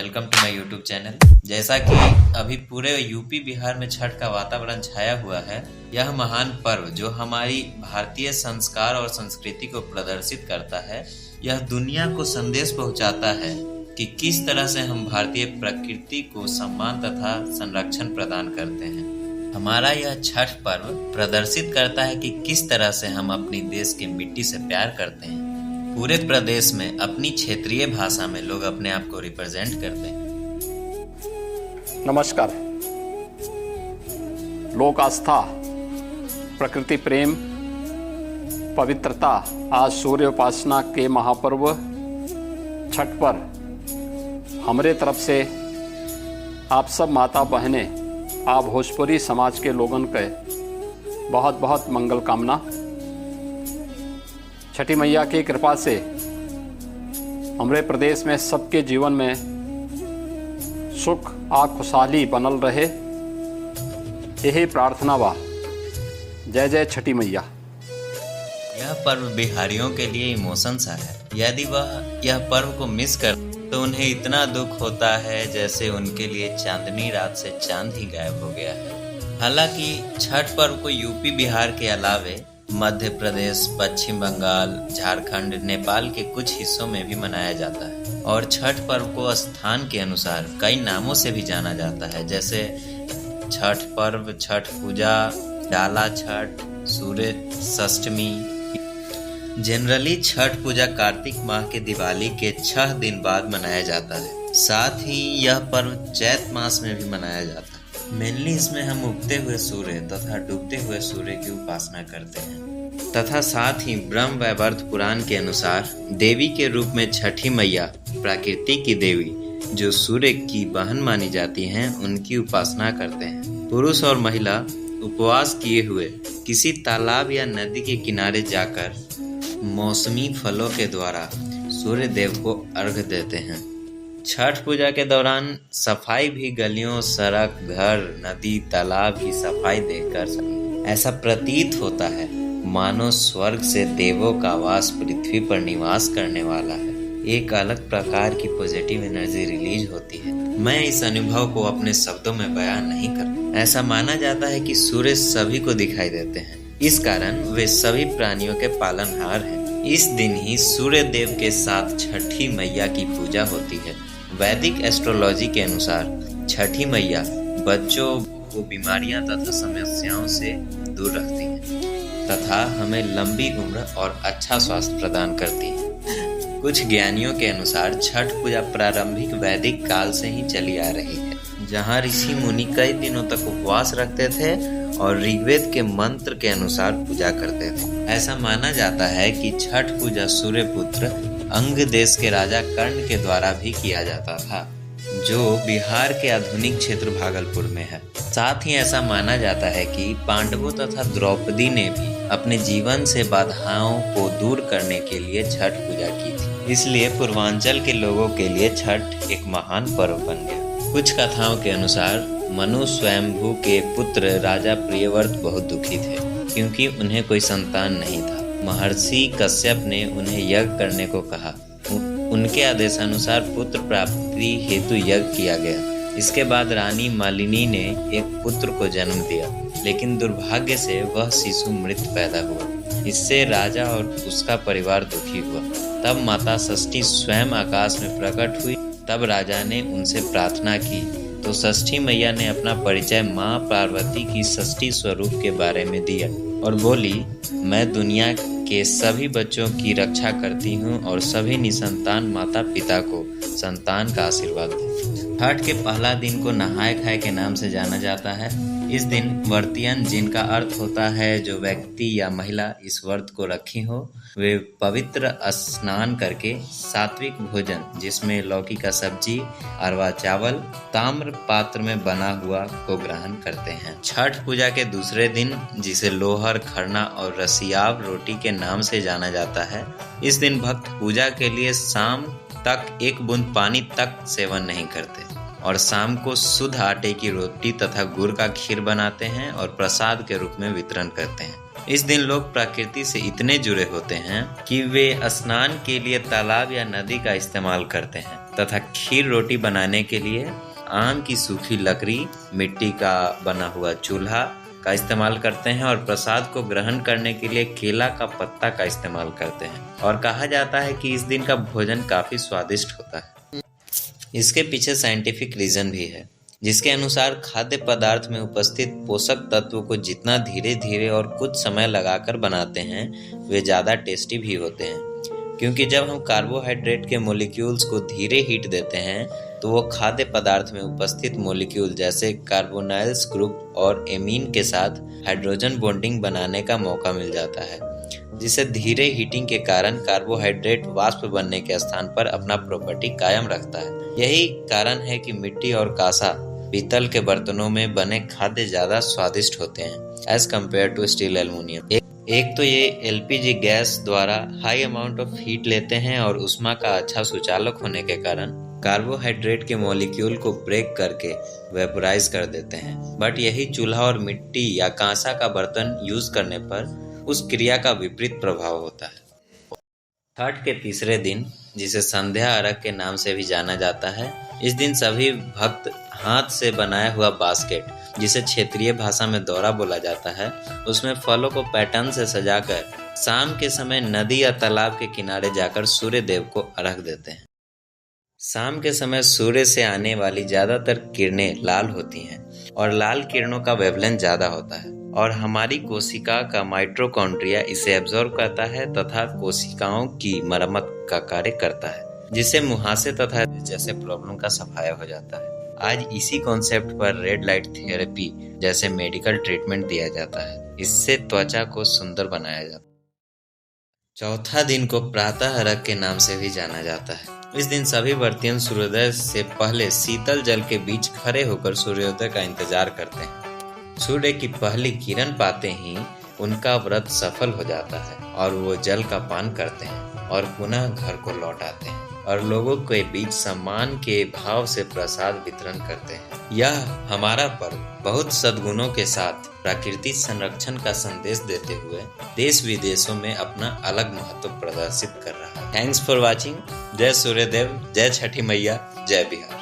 Welcome to my YouTube channel. जैसा कि अभी पूरे यूपी बिहार में छठ का वातावरण छाया हुआ है, यह महान पर्व जो हमारी भारतीय संस्कार और संस्कृति को प्रदर्शित करता है, यह दुनिया को संदेश पहुंचाता है कि किस तरह से हम भारतीय प्रकृति को सम्मान तथा संरक्षण प्रदान करते हैं। हमारा यह छठ पर्व प्रदर्शित करता है कि किस तरह से हम अपनी देश के मिट्टी से प्यार करते हैं। पूरे प्रदेश में अपनी क्षेत्रीय भाषा में लोग अपने आप को रिप्रेजेंट करते हैं। नमस्कार। लोक आस्था, प्रकृति प्रेम, पवित्रता, आज सूर्य उपासना के महापर्व छठ पर हमारे तरफ से आप सब माता बहनें, आप भोजपुरी समाज के लोगन के बहुत बहुत मंगल कामना। छठी मैया की कृपा से हमारे प्रदेश में सबके जीवन में सुख आ खुशहाली बनल रहे, यही प्रार्थना बा। जय जय छठी मैया। यह पर्व बिहारियों के लिए इमोशन सा है। यदि वह यह पर्व को मिस कर तो उन्हें इतना दुख होता है जैसे उनके लिए चांदनी रात से चांद ही गायब हो गया है। हालांकि छठ पर्व को यूपी बिहार के अलावे मध्य प्रदेश, पश्चिम बंगाल, झारखंड, नेपाल के कुछ हिस्सों में भी मनाया जाता है और छठ पर्व को स्थान के अनुसार कई नामों से भी जाना जाता है, जैसे छठ पर्व, छठ पूजा, डाला छठ, सूर्य षष्ठमी। जनरली छठ पूजा कार्तिक माह के दिवाली के 6 दिन बाद मनाया जाता है। साथ ही यह पर्व चैत मास में भी मनाया जाता है। मेनली इसमें हम उगते हुए सूर्य तथा डूबते हुए सूर्य की उपासना करते हैं तथा साथ ही ब्रह्म वैवर्त पुराण के अनुसार देवी के रूप में छठी मैया, प्रकृति की देवी जो सूर्य की बहन मानी जाती हैं, उनकी उपासना करते हैं। पुरुष और महिला उपवास किए हुए किसी तालाब या नदी के किनारे जाकर मौसमी फलों के द्वारा सूर्य देव को अर्घ्य देते हैं। छठ पूजा के दौरान सफाई भी गलियों, सड़क, घर, नदी, तालाब की सफाई देखकर ऐसा प्रतीत होता है मानो स्वर्ग से देवों का वास पृथ्वी पर निवास करने वाला है। एक अलग प्रकार की पॉजिटिव एनर्जी रिलीज होती है। मैं इस अनुभव को अपने शब्दों में बयान नहीं कर। ऐसा माना जाता है कि सूर्य सभी को दिखाई देते हैं, इस कारण वे सभी प्राणियों के पालनहार हैं। इस दिन ही सूर्य देव के साथ छठी मैया की पूजा होती है। वैदिक एस्ट्रोलॉजी के अनुसार छठी मैया बच्चों को बीमारियां तथा समस्याओं से दूर रखती है तथा हमें लंबी उम्र और अच्छा स्वास्थ्य प्रदान करती है। कुछ ज्ञानियों के अनुसार छठ पूजा प्रारंभिक वैदिक काल से ही चली आ रही है, जहां ऋषि मुनि कई दिनों तक उपवास रखते थे और ऋग्वेद के मंत्र के अनुसार पूजा करते थे। ऐसा माना जाता है कि छठ पूजा सूर्य पुत्र अंग देश के राजा कर्ण के द्वारा भी किया जाता था, जो बिहार के आधुनिक क्षेत्र भागलपुर में है। साथ ही ऐसा माना जाता है कि पांडवों तथा द्रौपदी ने भी अपने जीवन से बाधाओं को दूर करने के लिए छठ पूजा की थी। इसलिए पूर्वांचल के लोगों के लिए छठ एक महान पर्व बन गया। कुछ कथाओं के अनुसार मनु स्वयंभू के पुत्र राजा प्रियव्रत बहुत दुखी थे क्योंकि उन्हें कोई संतान नहीं था। महर्षि कश्यप ने उन्हें यज्ञ करने को कहा। उनके आदेशानुसार पुत्र प्राप्ति हेतु यज्ञ किया गया। इसके बाद रानी मालिनी ने एक पुत्र को जन्म दिया, लेकिन दुर्भाग्य से वह शिशु मृत पैदा हुआ। इससे राजा और उसका परिवार दुखी हुआ। तब माता षष्ठी स्वयं आकाश में प्रकट हुई। तब राजा ने उनसे प्रार्थना की तो षष्ठी मैया ने अपना परिचय माँ पार्वती की षष्ठी स्वरूप के बारे में दिया और बोली, मैं दुनिया के सभी बच्चों की रक्षा करती हूँ और सभी निसंतान माता पिता को संतान का आशीर्वाद दे। छठ के पहला दिन को नहाय खाए के नाम से जाना जाता है। इस दिन व्रतियन, जिनका अर्थ होता है जो व्यक्ति या महिला इस व्रत को रखी हो, वे पवित्र स्नान करके सात्विक भोजन जिसमें लौकी का सब्जी, अरवा चावल, ताम्र पात्र में बना हुआ को ग्रहण करते हैं। छठ पूजा के दूसरे दिन, जिसे लोहर, खरना और रसियाव रोटी के नाम से जाना जाता है, इस दिन भक्त पूजा के लिए शाम तक एक बूंद पानी तक सेवन नहीं करते और शाम को शुद्ध आटे की रोटी तथा गुड़ का खीर बनाते हैं और प्रसाद के रूप में वितरण करते हैं। इस दिन लोग प्रकृति से इतने जुड़े होते हैं कि वे स्नान के लिए तालाब या नदी का इस्तेमाल करते हैं तथा खीर रोटी बनाने के लिए आम की सूखी लकड़ी, मिट्टी का बना हुआ चूल्हा का इस्तेमाल करते हैं और प्रसाद को ग्रहण करने के लिए केला का पत्ता का इस्तेमाल करते हैं। और कहा जाता है कि इस दिन का भोजन काफी स्वादिष्ट होता है। इसके पीछे साइंटिफिक रीजन भी है, जिसके अनुसार खाद्य पदार्थ में उपस्थित पोषक तत्व को जितना धीरे धीरे और कुछ समय लगाकर बनाते हैं वे ज़्यादा टेस्टी भी होते हैं। क्योंकि जब हम कार्बोहाइड्रेट के मॉलिक्यूल्स को धीरे हीट देते हैं तो वो खाद्य पदार्थ में उपस्थित मॉलिक्यूल जैसे कार्बोनाइल्स ग्रुप और एमीन के साथ हाइड्रोजन बॉन्डिंग बनाने का मौका मिल जाता है, जिससे धीरे हीटिंग के कारण कार्बोहाइड्रेट वाष्प बनने के स्थान पर अपना प्रॉपर्टी कायम रखता है। यही कारण है कि मिट्टी और कांसा, पीतल के बर्तनों में बने खाद्य ज्यादा स्वादिष्ट होते हैं as compare to steel aluminium. एक तो ये एलपीजी गैस द्वारा हाई अमाउंट ऑफ हीट लेते हैं और उष्मा का अच्छा सुचालक होने के कारण कार्बोहाइड्रेट के मॉलिक्यूल को ब्रेक करके वेपोराइज कर देते हैं। बट यही चूल्हा और मिट्टी या कांसा का बर्तन यूज करने पर उस क्रिया का विपरीत प्रभाव होता है। छठ के तीसरे दिन, जिसे संध्या अर्घ के नाम से भी जाना जाता है, इस दिन सभी भक्त हाथ से बनाया हुआ बास्केट, जिसे क्षेत्रीय भाषा में दौरा बोला जाता है, उसमें फलों को पैटर्न से सजाकर शाम के समय नदी या तालाब के किनारे जाकर सूर्य देव को अर्घ देते हैं। शाम के समय सूर्य से आने वाली ज्यादातर किरणें लाल होती हैं और लाल किरणों का वेवलेंथ ज्यादा होता है और हमारी कोशिका का माइटोकॉन्ड्रिया इसे एब्जॉर्ब करता है तथा कोशिकाओं की मरम्मत का कार्य करता है, जिससे मुहासे तथा जैसे प्रॉब्लम का सफाया हो जाता है। आज इसी कॉन्सेप्ट पर रेड लाइट थेरेपी जैसे मेडिकल ट्रीटमेंट दिया जाता है। इससे त्वचा को सुंदर बनाया जाता है। चौथा दिन को प्रातः अर्घ के नाम से भी जाना जाता है। इस दिन सभी व्रतियन सूर्योदय से पहले शीतल जल के बीच खड़े होकर सूर्योदय का इंतजार करते हैं। सूर्य की पहली किरण पाते ही उनका व्रत सफल हो जाता है और वो जल का पान करते हैं और पुनः घर को लौट आते हैं और लोगों के बीच सम्मान के भाव से प्रसाद वितरण करते हैं। यह हमारा पर्व बहुत सद्गुणों के साथ प्रकृति संरक्षण का संदेश देते हुए देश विदेशों में अपना अलग महत्व प्रदर्शित कर रहा है। Thanks for watching. जय सूर्यदेव, जय छठी मैया, जय बिहार।